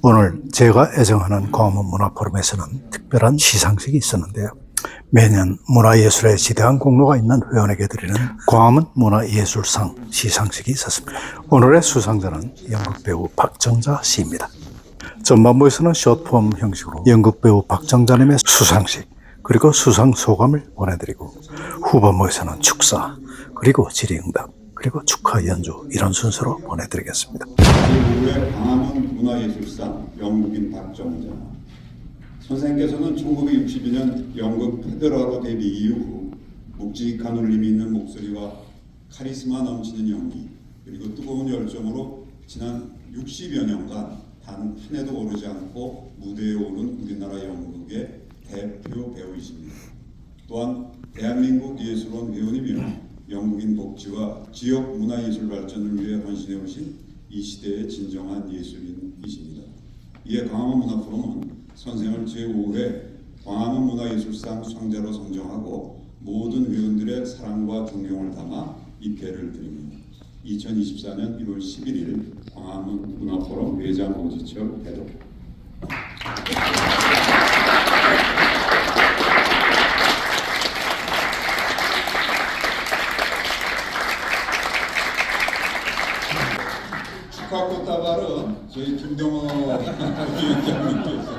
오늘 제가 애정하는 광화문 문화포럼에서는 특별한 시상식이 있었는데요. 매년 문화예술에 지대한 공로가 있는 회원에게 드리는 광화문 문화예술상 시상식이 있었습니다. 오늘의 수상자는 연극배우 박정자 씨입니다. 전반부에서는 숏폼 형식으로 연극배우 박정자님의 수상식 그리고 수상 소감을 보내드리고, 후반부에서는 축사 그리고 질의응답 그리고 축하 연주, 이런 순서로 보내드리겠습니다. 제5회 광화문 문화예술상 영국인 박정자 선생님께서는 1962년 연극 페드라로 데뷔 이후 묵직한 울림이 있는 목소리와 카리스마 넘치는 연기 그리고 뜨거운 열정으로 지난 60여 년간 단 한 해도 오르지 않고 무대에 오른 우리나라 연극의 대표 배우이십니다. 또한 대한민국 예술원 회원이며 영국인 복지와 지역 문화예술 발전을 위해 헌신해 오신 이 시대의 진정한 예술인이십니다. 이에 광화문 문화포럼은 선생을 제5회 광화문 문화예술상 수상자로 선정하고 모든 회원들의 사랑과 존경을 담아 입회를 드립니다. 2024년 1월 11일 광화문 문화포럼 회장 오지철 회동. 축하 꽃다발은 저희 김동호 위원장님께서,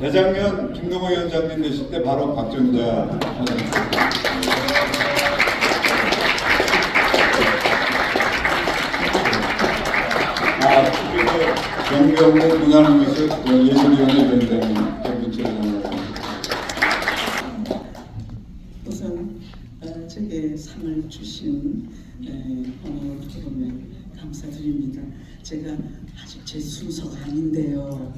재작년 김동호 위원장님 되실 때 바로 박정자 정병국 문화예술 예술위원회 위원장님 대부처럼 우선 제게 상을 주신 광화문 포럼에 감사드립니다. 제가 아직 제 순서가 아닌데요.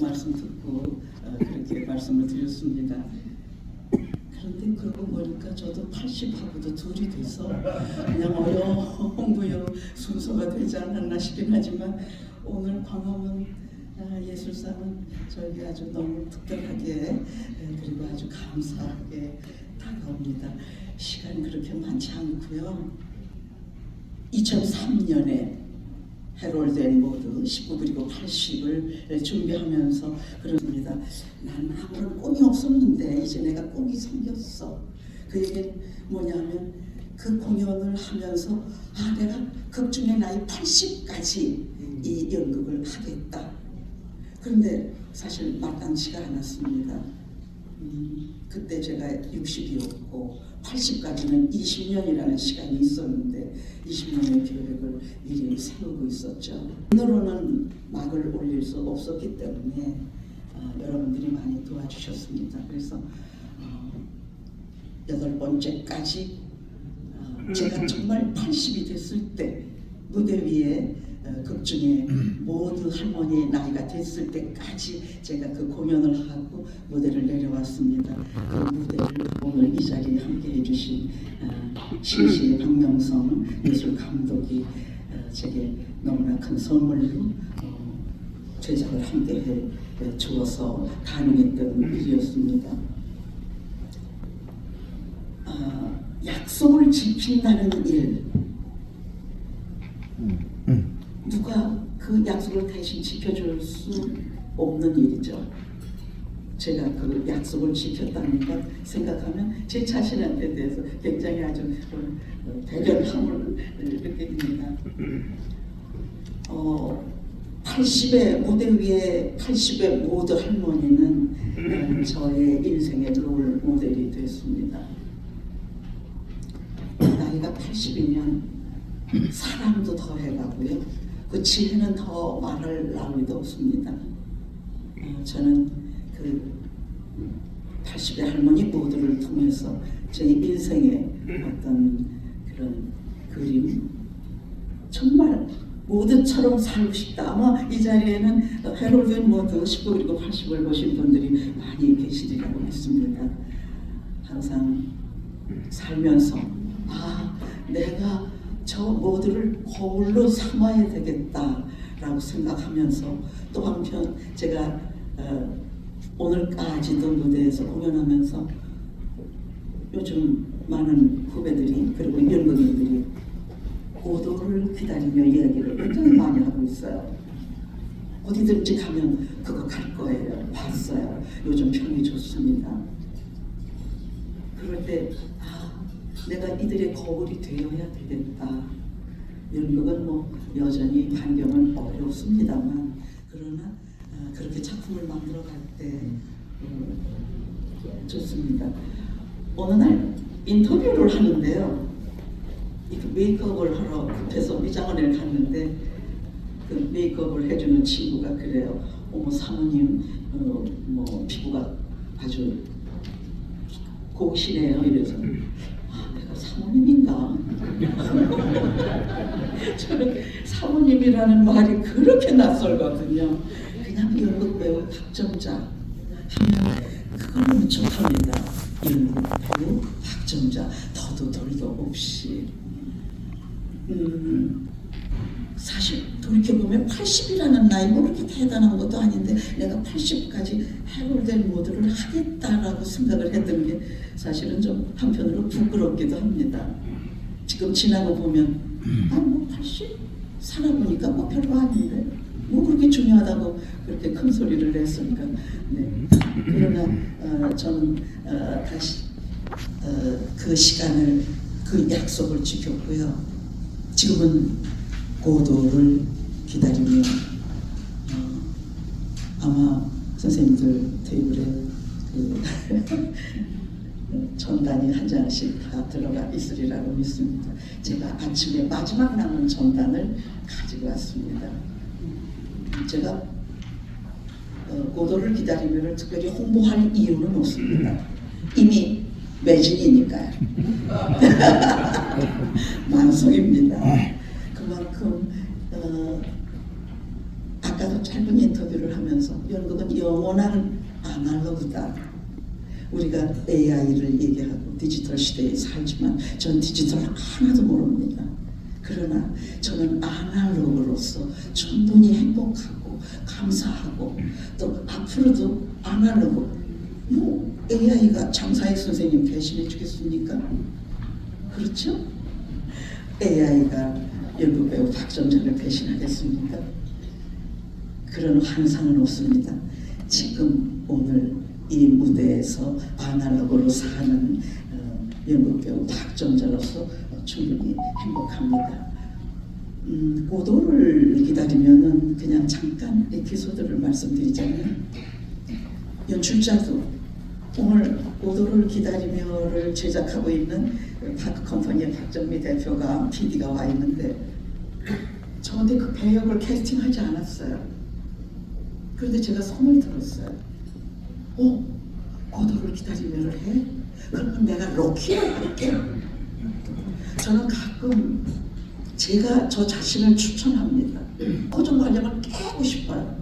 말씀 듣고 그렇게 말씀을 드렸습니다. 그런데 그러고 보니까 저도 80하고도 둘이 돼서 그냥 어영부영 순서가 되지 않았나 싶긴 하지만, 오늘 광화문 예술상은 저에게 아주 너무 특별하게 그리고 아주 감사하게 다가옵니다. 시간이 그렇게 많지 않고요. 2003년에 해롤드 앤 모드 19 그리고 80을 준비하면서 그렇습니다. 난 아무런 꿈이 없었는데 이제 내가 꿈이 생겼어. 그 얘기는 뭐냐면, 그 공연을 하면서 내가 극중의 나이 80까지 이 연극을 하겠다. 그런데 사실 마땅치가 않았습니다. 그때 제가 60이었고 80까지는 20년이라는 시간이 있었는데 20년의 계획을 미리 세우고 있었죠. 눈으로는 막을 올릴 수 없었기 때문에 여러분들이 많이 도와주셨습니다. 그래서 8번째까지 제가 정말 80이 됐을 때 무대 위에 극중에 모두 할머니 나이가 됐을 때까지 제가 그 공연을 하고 무대를 내려왔습니다. 그 무대를 오늘 이 자리에 함께 해주신 신시의 박명성 예술 감독이 제게 너무나 큰 선물로 제작을 함께 해 주어서 가능했던 일이었습니다. 약속을 지킨다는 일, 누가 그 약속을 대신 지켜줄 수 없는 일이죠. 제가 그 약속을 지켰다는 것 생각하면 제 자신한테 대해서 굉장히 아주 대견함을 느낍니다. 80의 무대 위에 80의 모두 할머니는 저의 인생의 롤 모델이 됐습니다. 나이가 80이면 사랑도 더 해가고요. 그 지혜는 더 말할 나위도 없습니다. 저는 그 80의 할머니 모두를 통해서 제 인생의 어떤 그런 그림, 정말 모두처럼 살고 싶다. 아마 이 자리에는 해롤드 모두 19 그리고 80을 보신 분들이 많이 계시리라고 믿습니다. 항상 살면서 내가 저 모두를 거울로 삼아야 되겠다라고 생각하면서, 또 한편 제가 오늘까지도 무대에서 공연하면서 요즘 많은 후배들이 그리고 연극인들이 고도를 기다리며 이야기를 굉장히 많이 하고 있어요. 어디든지 가면 그거 갈 거예요. 봤어요. 요즘 평이 좋습니다. 그럴 때 내가 이들의 거울이 되어야 되겠다. 연극은 뭐 여전히 반경은 어렵습니다만 그러나 그렇게 작품을 만들어갈 때 좋습니다. 어느 날 인터뷰를 하는데요. 이렇게 메이크업을 하러 급해서 미장원에 갔는데 그 메이크업을 해주는 친구가 그래요. 어머 사모님 뭐 피부가 아주 고우시네요. 이래서 내가 사모님인가? 저는 사모님이라는 말이 그렇게 낯설거든요. 그냥 연극 배우 박정자 하면 그거는 좋답니다. 연극 배우 박정자 더도 덜도 없이 사실 돌이켜보면 80이라는 나이 뭐 그렇게 대단한 것도 아닌데 내가 80까지 해골될 모드를 하겠다라고 생각을 했던 게 사실은 좀 한편으로 부끄럽기도 합니다. 지금 지나고 보면 뭐 80? 살아보니까 뭐 별거 아닌데 뭐 그렇게 중요하다고 그렇게 큰 소리를 냈으니까 네. 그러나 저는 다시 그 시간을 그 약속을 지켰고요. 지금은 고도를 기다리며 아마 선생님들 테이블에 그 전단이 한 장씩 다 들어가 있으리라고 믿습니다. 제가 아침에 마지막 남은 전단을 가지고 왔습니다. 제가 고도를 기다리면 특별히 홍보할 이유는 없습니다. 이미 매진이니까요. 만성입니다. 그만큼 아까도 짧은 인터뷰를 하면서 연극은 영원한 아날로그다. 우리가 AI를 얘기하고 디지털 시대에 살지만 전 디지털 하나도 모릅니다. 그러나 저는 아날로그로서 충분히 행복하고 감사하고 또 앞으로도 아날로그 뭐 AI가 장사익 선생님 대신해 주겠습니까? 그렇죠? AI가 연극 배우 박정자를 대신하겠습니까? 그런 환상은 없습니다. 지금 오늘 이 무대에서 아날로그로 사는 연극 배우 박정자로서 충분히 행복합니다. 고도를 기다리면은 그냥 잠깐 에피소드를 말씀드리자면 연출자도 오늘 고도를 기다리며를 제작하고 있는 파크 컴퍼니의 박정미 대표가 PD가 와 있는데 저한테 그 배역을 캐스팅하지 않았어요. 그런데 제가 손을 들었어요. 고도를 기다리며를 해? 그러면 내가 로키를 할게. 저는 가끔 제가 저 자신을 추천합니다. 고정관념을 깨고 싶어요.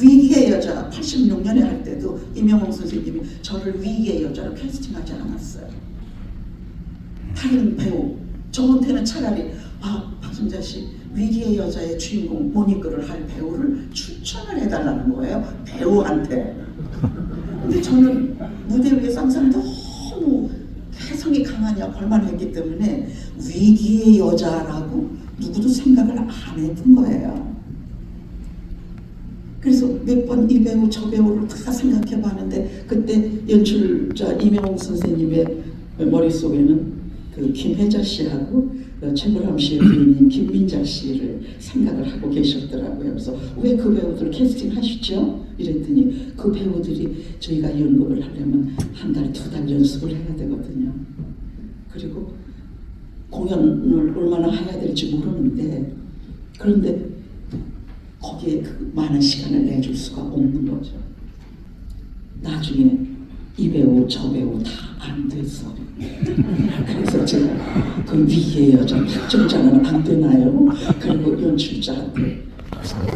위기의 여자 86년에 할 때도 임영웅 선생님이 저를 위기의 여자로 캐스팅하지 않았어요. 다른 배우 저한테는 차라리 박정자 씨 위기의 여자의 주인공 모니커를 할 배우를 추천을 해달라는 거예요. 배우한테. 근데 저는 무대 위에서 항상 너무 개성이 강한 역할만 했기 때문에 위기의 여자라고 누구도 생각을 안 했던 거예요. 그래서 몇 번 이 배우 저 배우를 다 생각해 봤는데 그때 연출자 임영웅 선생님의 머릿속에는 그 김혜자 씨하고 최불암 씨의 부인인 김민자 씨를 생각을 하고 계셨더라고요. 그래서 왜 그 배우들 캐스팅 하시죠? 이랬더니 그 배우들이 저희가 연극을 하려면 한 달, 두 달 연습을 해야 되거든요. 그리고 공연을 얼마나 해야 될지 모르는데 그런데 거기에 그 많은 시간을 내줄 수가 없는 거죠. 나중에 이 배우 저 배우 다 안 돼서 그래서 제가 그 위기의 여자 박정자는 안 되나요? 그리고 연출자한테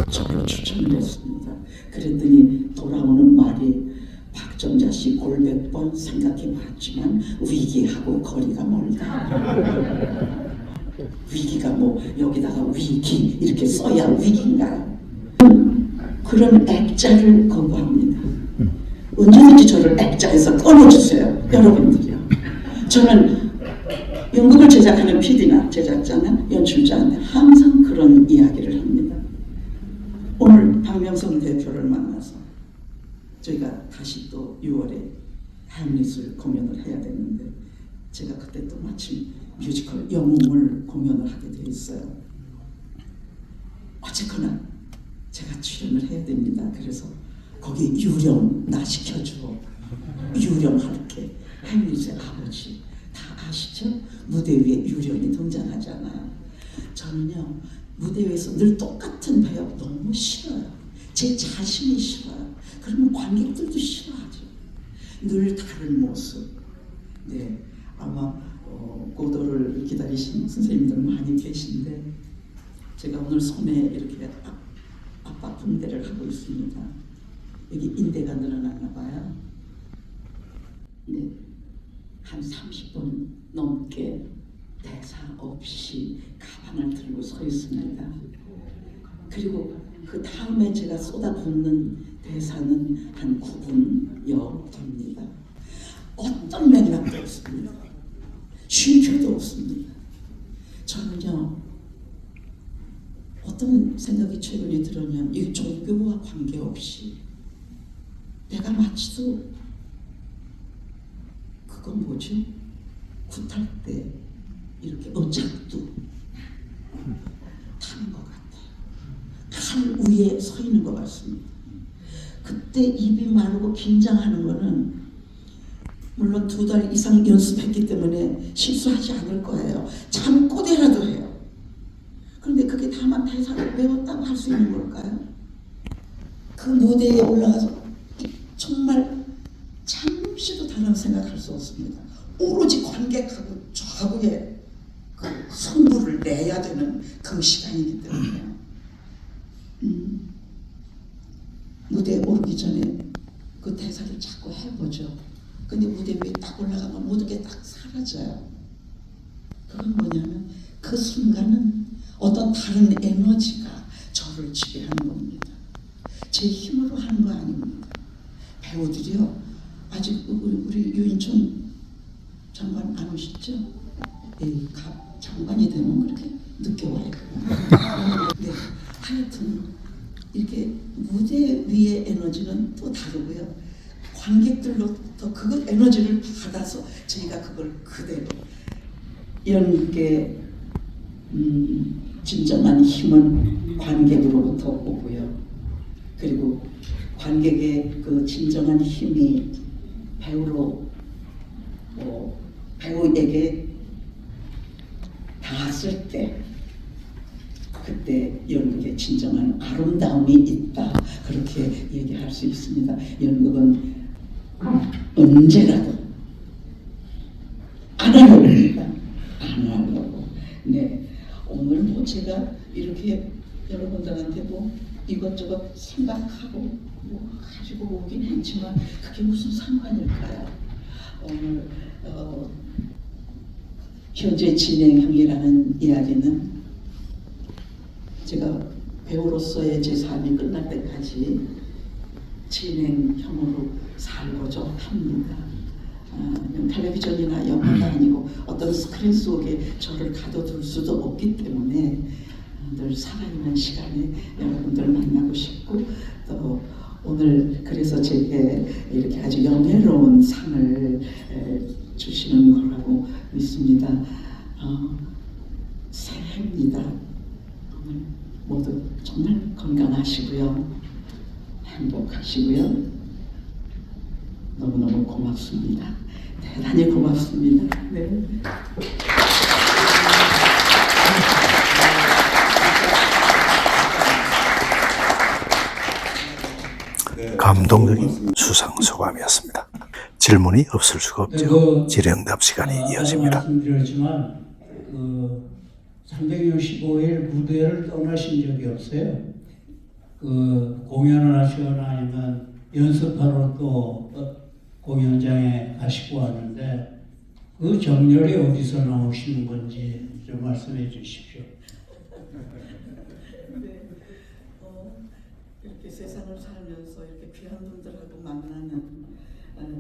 저를 추천을 했습니다. 그랬더니 돌아오는 말이 박정자 씨 골백 번 생각해 봤지만 위기하고 거리가 멀다. 위기가 뭐 여기다가 위기 이렇게 써야 위기인가요? 그런 액자를 거부합니다. 언제든지 저를 액자에서 꺼내주세요. 여러분들이요. 저는 연극을 제작하는 PD나 제작자나 연출자한테 항상 그런 이야기를 합니다. 오늘 박명성 대표를 만나서 저희가 다시 또 6월에 한미술 공연을 해야 되는데 제가 그때 또 마침 뮤지컬 영웅을 공연을 하게 돼 있어요. 어쨌거나 제가 출연을 해야 됩니다. 그래서 거기 유령 나 시켜줘. 유령 할게. 햄릿의 아버지 다 아시죠? 무대 위에 유령이 등장하잖아요. 저는요 무대 위에서 늘 똑같은 배역 너무 싫어요. 제 자신이 싫어요. 그러면 관객들도 싫어하죠. 늘 다른 모습. 네, 아마 고도를 기다리신 선생님들 많이 계신데 제가 오늘 손에 이렇게 아빠 붕대를 하고 있습니다. 여기 인대가 늘어났나 봐요. 네, 한 30분 넘게 대사 없이 가방을 들고 서 있습니다. 그리고 그 다음에 제가 쏟아붓는 대사는 한 9분여 됩니다. 어떤 맥락도 없습니다. 쉼표도 없습니다. 저는요 어떤 생각이 최근에 들었냐면 이 종교와 관계없이 내가 마치도 그건 뭐죠? 굿할 때 이렇게 어착도 타는 것 같아요. 칼 위에 서 있는 것 같습니다. 그때 입이 마르고 긴장하는 거는 물론 2달 이상 연습했기 때문에 실수하지 않을 거예요. 잠꼬대라도 해요. 그런데 그게 다만 대사를 배웠다고 할 수 있는 걸까요? 그 무대에 올라가서 정말 잠시도 다른 생각할 수 없습니다. 오로지 관객하고 저하고의 그 승부를 내야 되는 그 시간이기 때문에 무대에 오르기 전에 그 대사를 자꾸 해보죠. 근데 무대 위에 딱 올라가면 모든 게 딱 사라져요. 그건 뭐냐면 그 순간은 어떤 다른 에너지가 저를 지배하는 겁니다. 제 힘으로 하는 거 아닙니다. 배우들이요. 아직 우리 유인촌 장관 안 오셨죠? 네, 장관이 되면 그렇게 늦게 와요. 네, 하여튼 이렇게 무대 위의 에너지는 또 다르고요. 관객들로부터 그 에너지를 받아서 저희가 그걸 그대로 연극의 진정한 힘은 관객으로부터 오고요. 그리고 관객의 그 진정한 힘이 배우에게 닿았을 때 그때 연극의 진정한 아름다움이 있다. 그렇게 얘기할 수 있습니다. 연극은 언제라도 안 하려고 합니다. 안 하려고. 네, 오늘 뭐 제가 이렇게 여러분들한테 뭐 이것저것 생각하고 뭐 가지고 오긴 했지만 그게 무슨 상관일까요? 오늘 현재 진행형이라는 이야기는 제가 배우로서의 제 삶이 끝날 때까지 진행형으로 살고자 합니다. 텔레비전이나 영화가 아니고 어떤 스크린 속에 저를 가둬둘 수도 없기 때문에 늘 살아있는 시간에 여러분들 만나고 싶고 또 오늘 그래서 제게 이렇게 아주 영예로운 상을 주시는 거라고 믿습니다. 새해입니다. 오늘 모두 정말 건강하시고요. 행복하시고요. 너무너무 고맙습니다. 대단히 고맙습니다. 네. 감동적인 수상 소감이었습니다. 질문이 없을 수가 없죠. 질의응답 시간이 이어집니다. 말씀드렸지만 365일 무대를 떠나신 적이 없어요. 공연을 하시거나 아니면 연습하러 또 공연장에 가시고 하는데 그 정열이 어디서 나오시는 건지 좀 말씀해 주십시오. 네, 이렇게 세상을 살면서 이렇게 귀한 분들하고 만나는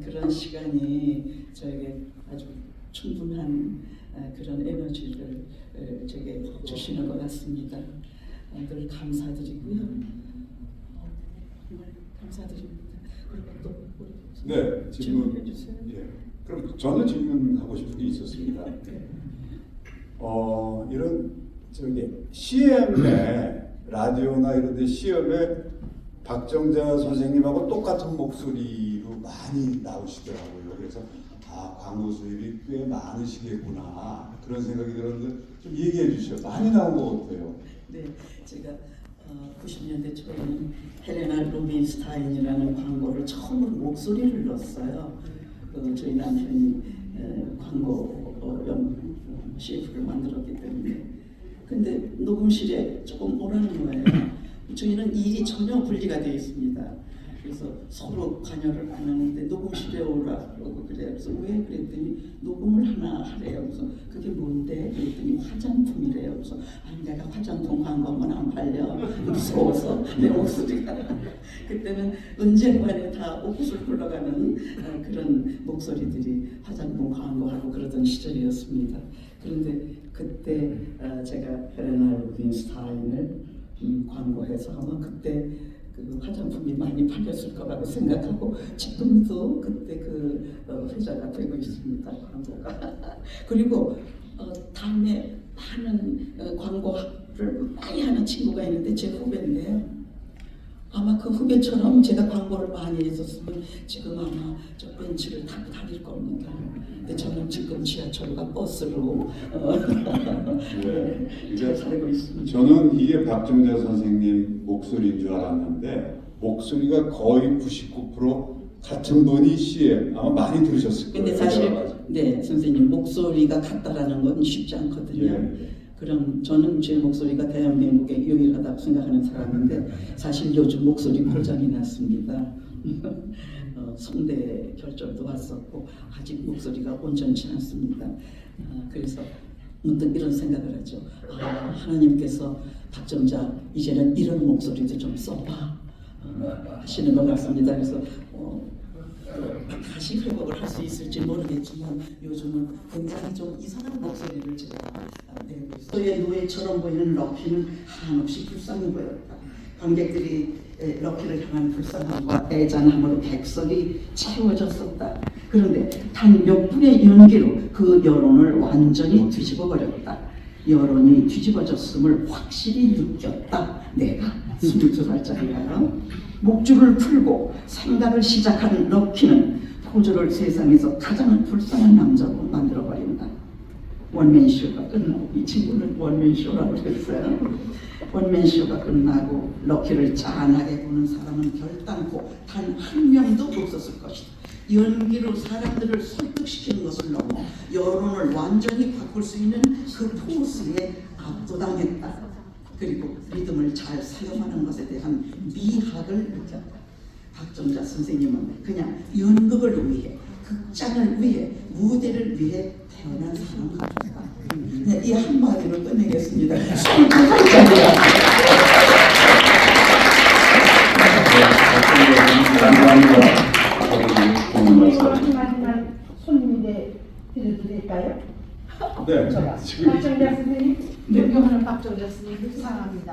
그런 시간이 저에게 아주 충분한 그런 에너지를 제게 주시는 것 같습니다. 늘 감사드리고요. 감사드립니다. 그리고 또 우리 네, 질문해 주세요. 예. 그럼 저는 질문하고 싶은 게 있었습니다. 이런 CM에 라디오나 이런 데 CM에 박정자 선생님하고 똑같은 목소리로 많이 나오시더라고요. 그래서 광고 수입이 꽤 많으시겠구나 그런 생각이 들었는데 좀 얘기해 주시죠. 많이 나온 것 같아요. 네, 제가 90년대 초에는 헬레나 루빈스타인이라는 광고를 처음으로 목소리를 넣었어요. 저희 남편이 광고 CF를 만들었기 때문에. 근데 녹음실에 조금 오라는 거예요. 저희는 일이 전혀 분리가 되어 있습니다. 그래서 서로 관여를 안 하는데 녹음실에 오라고 그래요. 그래서 왜 그랬더니 녹음을 하나 하래요. 그래서 그게 뭔데? 그랬더니 화장품이래요. 그래서 아니 내가 화장품 광고하면 안 팔려. 무서워서 내 목소리가. 그때는 언젠가에 다 옥구슬 흘러가는 그런 목소리들이 화장품 광고하고 그러던 시절이었습니다. 그런데 그때 제가 헬레나 루빈스타인을 광고해서 아마 그때 그 화장품이 많이 팔렸을 거라고 생각하고 지금도 그때 그 회자가 되고 있습니다. 광고가. 그리고 다음에 많은 광고를 많이 하는 친구가 있는데 제 후배인데요. 아마 그 후배처럼 제가 광고를 많이 했었으면 지금 아마 저 벤츠를 타고 다닐 겁니다. 근데 저는 지금 지하철과 버스로 잘 살고 있습니다. 저는 이게 박정자 선생님 목소리인 줄 알았는데 목소리가 거의 99% 같은 분이 CM 아마 많이 들으셨을 거예요. 근데 사실 네 선생님 목소리가 같다라는 건 쉽지 않거든요. 예. 그럼 저는 제 목소리가 대한민국에 유일하다고 생각하는 사람인데 사실 요즘 목소리 고장이 났습니다. 성대 결절도 왔었고 아직 목소리가 온전치 않습니다. 그래서 문득 이런 생각을 하죠. 하나님께서 박정자 이제는 이런 목소리도 좀 써봐 하시는 것 같습니다. 그래서 다시 회복을 할 수 있을지 모르겠지만 요즘은 굉장히 좀 이상한 목소리를 제가 내고 있어요. 소의 노예처럼 보이는 럭키는 한없이 불쌍해 보였다. 관객들이 럭키를 향한 불쌍함과 애잔함으로 객석이 채워졌었다. 그런데 단 몇 분의 연기로 그 여론을 완전히 뒤집어 버렸다. 여론이 뒤집어졌음을 확실히 느꼈다. 내가 22살짜리야. 목줄을 풀고 생각을 시작한 럭키는 포즈를 세상에서 가장 불쌍한 남자로 만들어버린다. 원맨쇼가 끝나고 이 친구는 원맨쇼라고 했어요. 원맨쇼가 끝나고 럭키를 짠하게 보는 사람은 결단코 단 한 명도 없었을 것이다. 연기로 사람들을 설득시키는 것을 넘어 여론을 완전히 바꿀 수 있는 그 포스에 압도당했다. 그리고 리듬을 잘 사용하는 것에 대한 미학을 느꼈다. 박정자 선생님은 그냥 연극을 위해, 극장을 위해, 무대를 위해 태어난 사람 같다. 네, 이 한마디로 끝내겠습니다. 22살짜리야. 감사합니다. 손님인데 드려도 될까요? 네. 박정자 선생님, 존경하는 박정자 선생님 사랑합니다.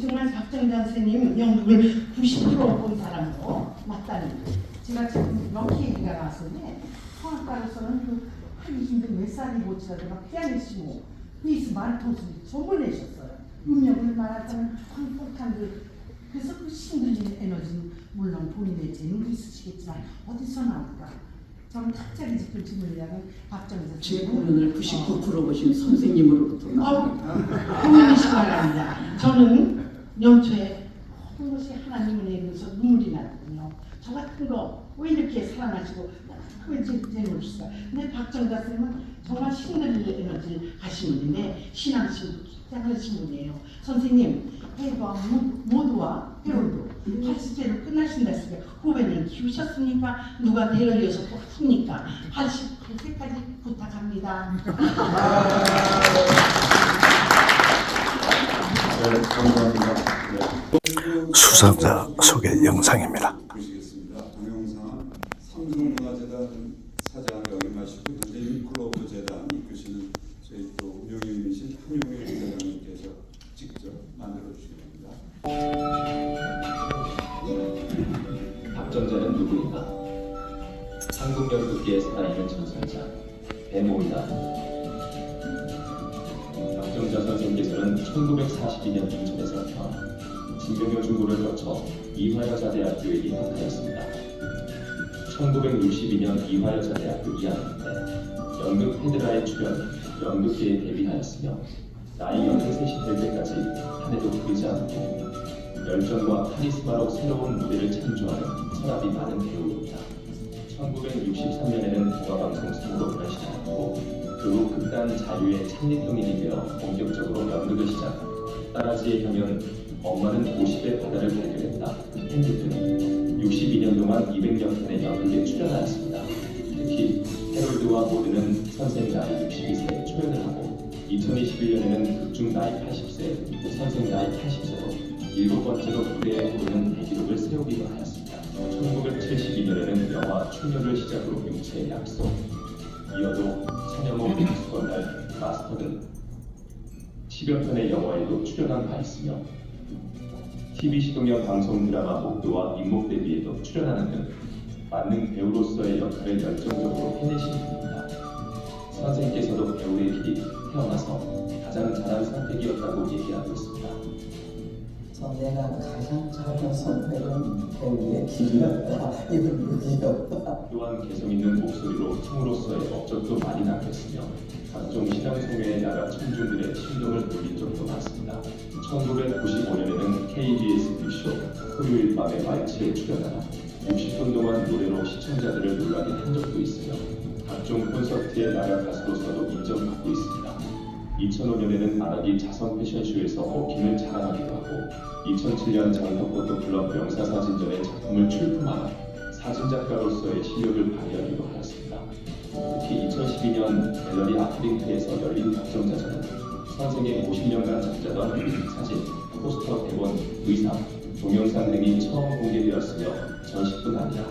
정말 박정자 선생님 연극을 90%본 사람도 맞다는 거. 제가 지금 럭키 얘기가 나왔는데 성악가로서는 그 하기 힘든 몇 살이 못지라도 막 피아니시모, 베이스 마르톤스를 전부 내셨어요. 음역을 말하자면 황폭한 그래서 그 힘들린 에너지는 물론 본인의 재능도 있으시겠지만 어디서 나올까? 저는 갑자기 짚은 질문이라면 박정자 제 선생님. 공연을 99% 보신 선생님으로부터 나옵니다. 고민이시 바랍니다. 저는 연초에 모든 것이 하나님을 내면서 눈물이 나거든요. 저 같은 거 왜 이렇게 사랑하시고 왜 재능을 주실까? 근데 박정자 선생님은 정말 신들릴 에너지를 가신 분인데 신앙심도 굉장하신 분이에요. 선생님, 해와 모두와 해월도 80세로 끝나신다 했으니까 후배는 키우셨으니까 누가 대를 이어서 또 하십니까? 88세까지 부탁합니다. 네, 감사합니다. 네. 수상자 소개 영상입니다. 보시겠습니다. 동영상은 삼성문화재단 사장 역임하시고 현재 힐클로브 재단 이끄시는 저희 또 운영위원이신 한용일 재단님께서 직접 만들어 주신 겁니다. 박정자는 누구인가? 한국 연극계에 살아있는 전설자 배모이다. 박정자 선생께서는 1942년 인천에서 태어나 진경여 중고를 거쳐 이화여자대학교에 입학하였습니다. 1962년 이화여자대학교 2학년 때 연극 페드라에 출연, 연극계에 데뷔하였으며 나이 13이 될 때까지 한 해도 부르지 않고 열정과 카리스마로 새로운 무대를 창조하는 철학이 많은 배우입니다. 1963년에는 동아방송성으로 변신하였고 그 후 극단 자유의 창립동인이 되어 본격적으로 연극을 시작. 따라지의 혐연, 엄마는 50의 바다를 발견했다. 햄릿 등 62년 동안 200여 편의 연극에 출연하였습니다. 특히 해롤드와 모드는 선생 나이 62세에 초연을 하고 2021년에는 극중 나이 80세, 선생 나이 80세로 7번째로 무대에 오르는 대기록을 세우기도 하였습니다. 1972년에는 영화 충녀를 시작으로 육체의 약속, 이어도 천여모, 수건날, 마스터 등 10여 편의 영화에도 출연한 바 있으며 TV 시동형 방송 드라마 목도와 인목 대비에도 출연하는 등 만능 배우로서의 역할을 열정적으로 해내신 분입니다. 선생께서도 배우의 길이 태어나서 가장 잘한 선택이었다고 얘기하고 있습니다. 내가 가장 잘한 선택은 배우의 길이었다. 이런 얘기였다. 또한 개성 있는 목소리로 성우로서의 업적도 많이 남겼으며 각종 시장소매에 나가 청중들의 심동을 돌린 적도 많습니다. 1995년에는 KBS 빅쇼 토요일 밤의 말치에 출연하다 60분 동안 노래로 시청자들을 놀라게 한 적도 있으며 각종 콘서트의 나라 가수로서도 인정받고 있습니다. 2005년에는 아라기 자선 패션쇼에서 어김을 자랑하기도 하고 2007년 장터포토 클럽 명사사진전에 작품을 출품하며 사진작가로서의 실력을 발휘하기도 하였습니다. 특히 2012년 갤러리 아트링크에서 열린 박정자전은 선생의 50년간 작자던 사진, 포스터, 대본, 의상, 동영상 등이 처음 공개되었으며 전시뿐 아니라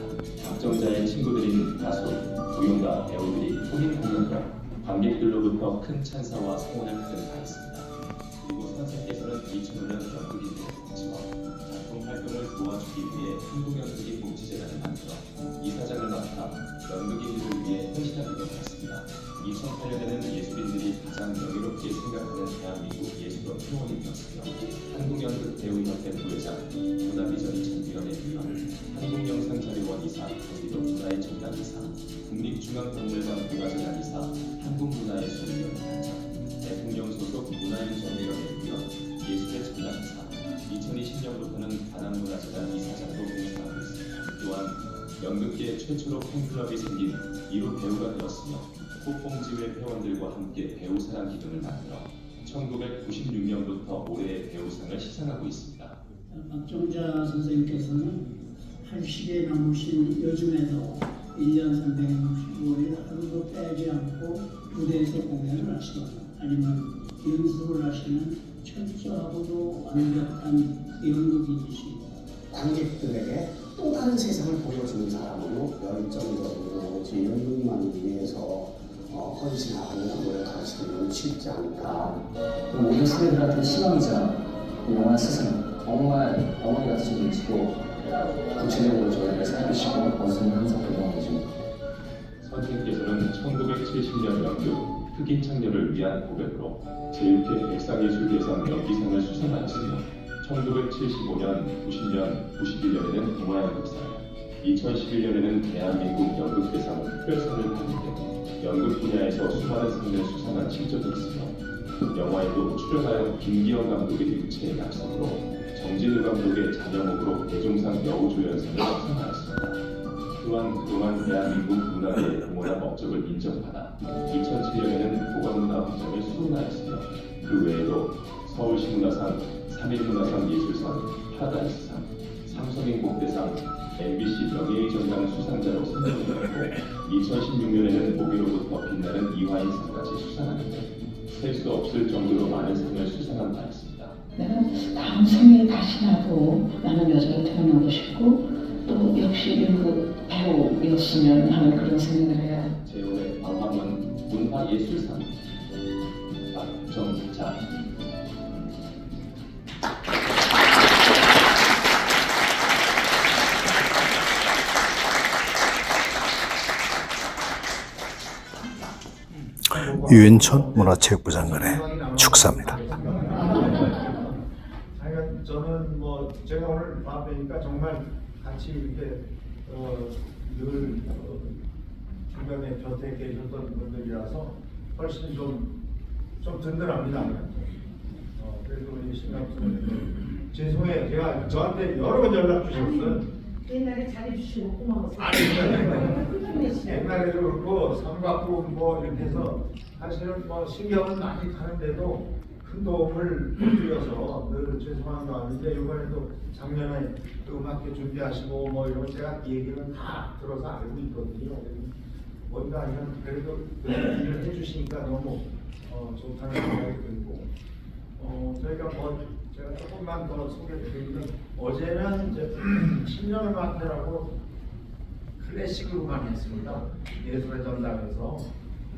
박정자의 친구들인 가수, 무용가, 배우들이 혼인 공연으로 관객들로부터 큰 찬사와 성원을 받은 바 있습니다. 그리고 선생께서는 2005년 연극인들의 복지와 작품 활동을 도와주기 위해 한국연극인 복지재단을 만들어 이사장을 맡아 연극인들을 위해 헌신하기도 했습니다. 2008년에는 예술인들이 가장 명예롭게 생각하는 대한민국 예술원 회원이 되었으며 한국연극배우협회 부회장, 문화비전 전위원회 위원, 한국영상자료원 이사, 경기도 문화의 전담 이사, 국립중앙박물관 문화재단 이사, 한국문화예술위원 단장, 대통령 소속 문화유전위원회 위원, 예술의 전담 이사, 2020년부터는 관악문화재단 이사장으로 봉사하고 있습니다. 또한 연극계 최초로 팬클럽이 생긴 1호 배우가 되었으며 꽃봉지회 회원들과 함께 배우사랑 기금을 만들어 1996년부터 올해의 배우상을 시상하고 있습니다. 박정자 선생님께서는 80에 넘으신 요즘에도 1년 365일 하루도 빼지 않고 무대에서 공연을 하시거나 아니면 연습을 하시는 철저하고도 완벽한 연극인이십니다. 관객들에게 또 다른 세상을 보여주는 사람으로 열정적으로 제 연극만을 위해서 헌신하고 노력하시는 건 쉽지 않다. 모든 사람들한테 희망이자 영원한 스승, 정말 어머니 같이 계시고 구체적으로 저희를 살피시고 어서는 항상 배워주십니다. 선생께서는 1970년 연극 흑인 창녀를 위한 고백으로 제6회 백상예술대상 연기상을 수상하였으며 1975년, 90년, 91년에는 동아연극상, 2011년에는 대한민국 연극대상 특별상을 받는 등 연극 분야에서 수많은 상을 수상한 실적이 있으며 영화에도 출연하여 김기영 감독의 육체의 약속으로 정진우 감독의 자녀목으로 대종상 여우조연상을 수상하였습니다. 또한 그동안 대한민국 문화계의 공헌한 업적을 인정받아 2007년에는 보건문화부장을 수론하였으며 그 외에도 서울시 문화상, 3.1문화상 예술상, 파라다이스상, 삼성행복대상, MBC 명예의 전당 수상자로 선정되었고 2016년에는 모기로부터 빛나는 이화인상까지 수상하는 등 셀 수 없을 정도로 많은 상을 수상한 바 있습니다. 내가 다음 생에 다시 나도 나는 여자로 태어나고 싶고 또 역시 연극 배우였으면 하는 그런 생각을 해요. 제5회 방방문 문화예술상 박정자. 유인천 문화체육부 장관의 축사입니다. 저는 뭐 제가 오늘 뵈니까 정말 같이 이렇게 늘 주변에 곁에 계셨던 분들이라서 훨씬 좀 든든합니다. 그래서 우리 신학생 죄송해요. 제가 저한테 여러 번 연락 주셨어요. 옛날에 잘해주시고 고마워서. 아니 옛날에도 그렇고 삼각부 뭐 이렇게 해서 사실은 뭐 신경은 많이 가는데도 큰 도움을 못 드려서 늘 죄송한 마음인데 이번에도 작년에 음악회 준비하시고 뭐 이런 제가 얘기는 다 들어서 알고 있거든요. 뭔가 아니면 그래도 일을 해주시니까 너무 좋다는 생각이 들고 저희가 뭐 제가 조금만 더 소개드리면 어제는 이제 신년음악회라고 클래식으로만 했습니다. 예술의 전당에서.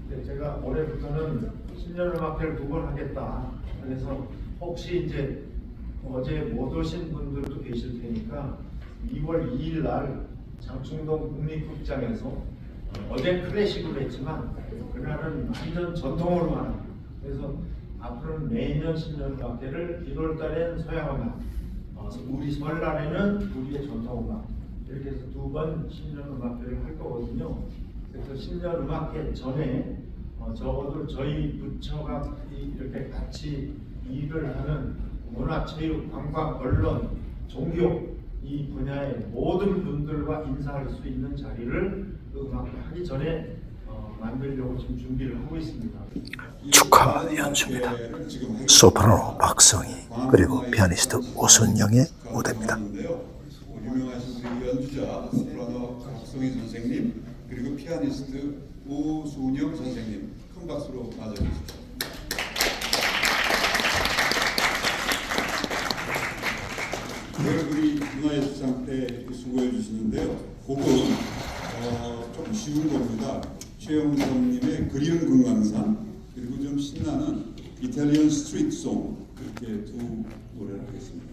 근데 제가 올해부터는 신년음악회를 2번 하겠다. 그래서 혹시 이제 어제 못 오신 분들도 계실 테니까 2월 2일 날 장충동 국립극장에서 어제 클래식으로 했지만 그날은 완전 전통으로 하는. 그래서 앞으로는 매년 신년음악회를 1월 달엔 서양음악, 우리 설날에는 우리의 전통음악 이렇게 해서 2번 신년음악회를 할 거거든요. 그래서 신년음악회 전에 적어도 저희 부처가 이렇게 같이 일을 하는 문화, 체육, 관광, 언론, 종교 이 분야의 모든 분들과 인사할 수 있는 자리를 음악회 하기 전에 만들려고 지금 준비를 하고 있습니다. 축하 연주입니다. 소프라노 박성희 그리고 피아니스트 오순영의 무대입니다. 유명하신 우리 연주자 소프라노 박성희 선생님 그리고 피아니스트 오순영 선생님 큰 박수로 맞아주십시오. 우리 문화예술상 때 수고해 주시는데요. 곡은 좀 쉬운 겁니다. 최영선님의 그리운 금강산 그리고 좀 신나는 이탈리안 스트리트 송 이렇게 2 노래를 하겠습니다.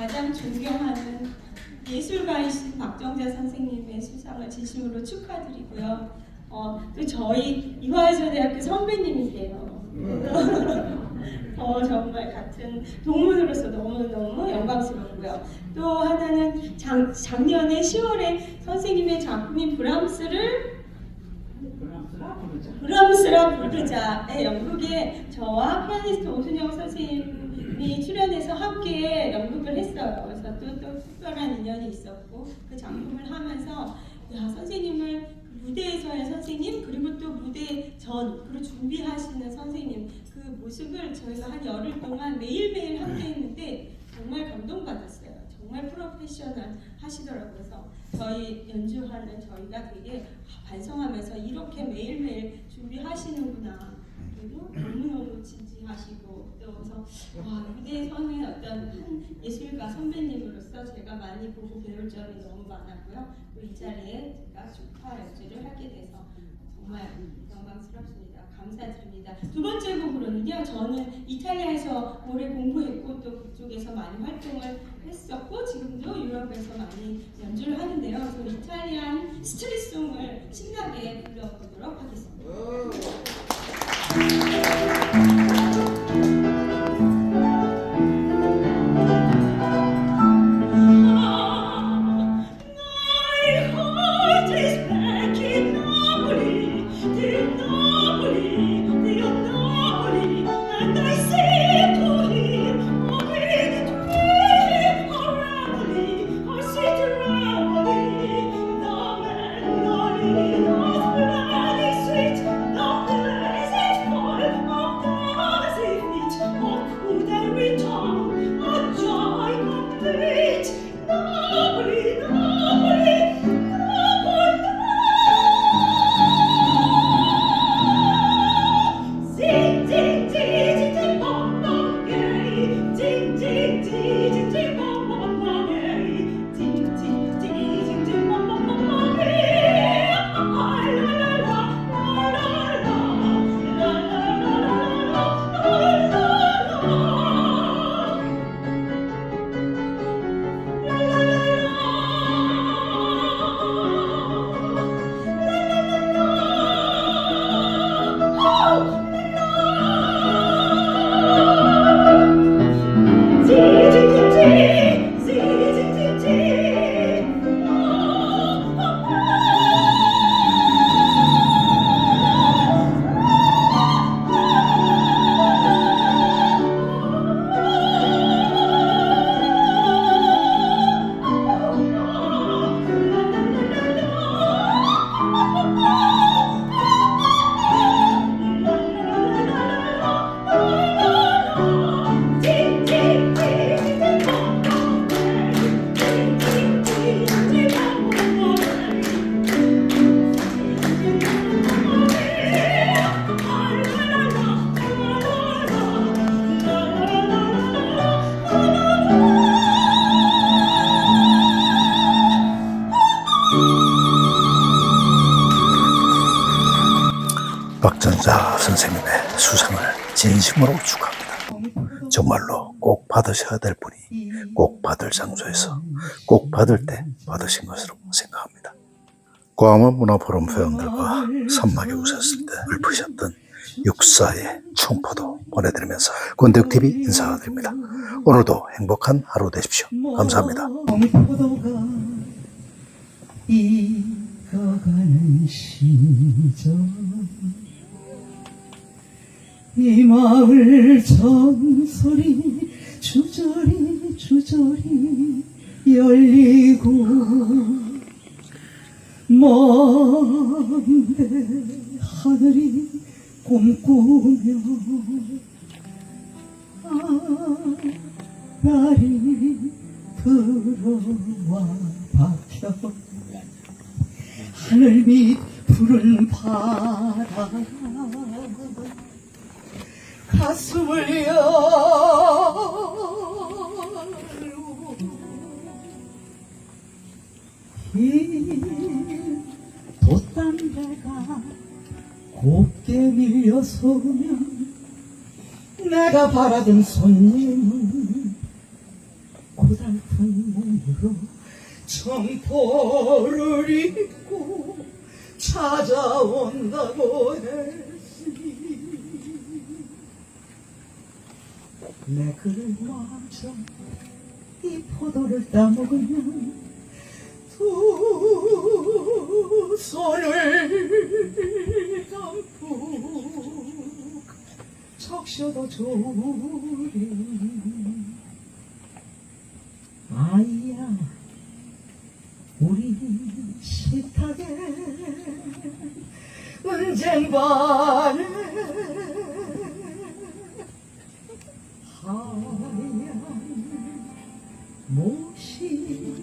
가장 존경하는 예술가이신 박정자 선생님의 수상을 진심으로 축하드리고요. 또 저희 이화여자대학교 선배님이세요. 정말 같은 동문으로서 너무너무 영광스럽고요. 또 하나는 작년에 10월에 선생님의 작품인 브람스라 부르자의 연극에 저와 피아니스트 오순영 선생님이 출연해서 함께 연극을 했어요. 그래서 또 특별한 인연이 있었고 그 작품을 하면서 선생님을 무대에서의 선생님 그리고 또 무대 전 그리고 준비하시는 선생님 그 모습을 저희가 한 열흘 동안 매일매일 함께 했는데 정말 감동받았어요. 정말 프로페셔널 하시더라고요. 그래서 저희 연주하는 저희가 되게 반성하면서 이렇게 매일매일 준비하시는구나. 그리고 너무너무 진지하시고 또 그래서 무대에 서는 어떤 한 예술가 선배님으로서 제가 많이 보고 배울 점이 너무 많았고요. 또 이 자리에 제가 축하 연주를 하게 돼서 정말 영광스럽습니다. 감사드립니다. 두 번째 곡으로는요. 저는 이탈리아에서 오래 공부했고 또 그쪽에서 많이 활동을 했었고 지금도 유럽에서 많이 연주를 하는데요. 그래서 이탈리안 스트릿송을 신나게 불러보도록 하겠습니다. 박정자 선생님의 수상을 진심으로 축하합니다. 정말로 꼭 받으셔야 될 분이 꼭 받을 장소에서 꼭 받을 때 받으신 것으로 생각합니다. 광화문 문화포럼 회원들과 산막에 오셨을 때 읊으셨던 육사의 충포도 보내드리면서 권대욱TV 인사드립니다. 오늘도 행복한 하루 되십시오. 감사합니다. 익어가는 시절 이 마을 전설이 주저리 열리고 먼데 하늘이 꿈꾸며 날이 들어와 박혀 하늘 밑 푸른 바다 가슴을 열고 긴 돛담배가 곱게 밀려서면 내가 바라던 손님은 고달픈 몸으로 청포를 입고 찾아온다고 했으니 내 그를 마저 이 포도를 따먹으면 두 손을 담뿍 적셔도 좋으리. 아이야 우리 식탁에 은쟁반에 하얀 모시수를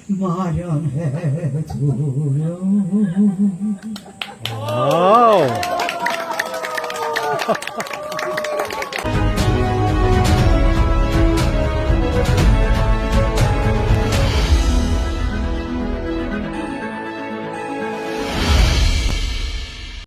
마련해 두렴.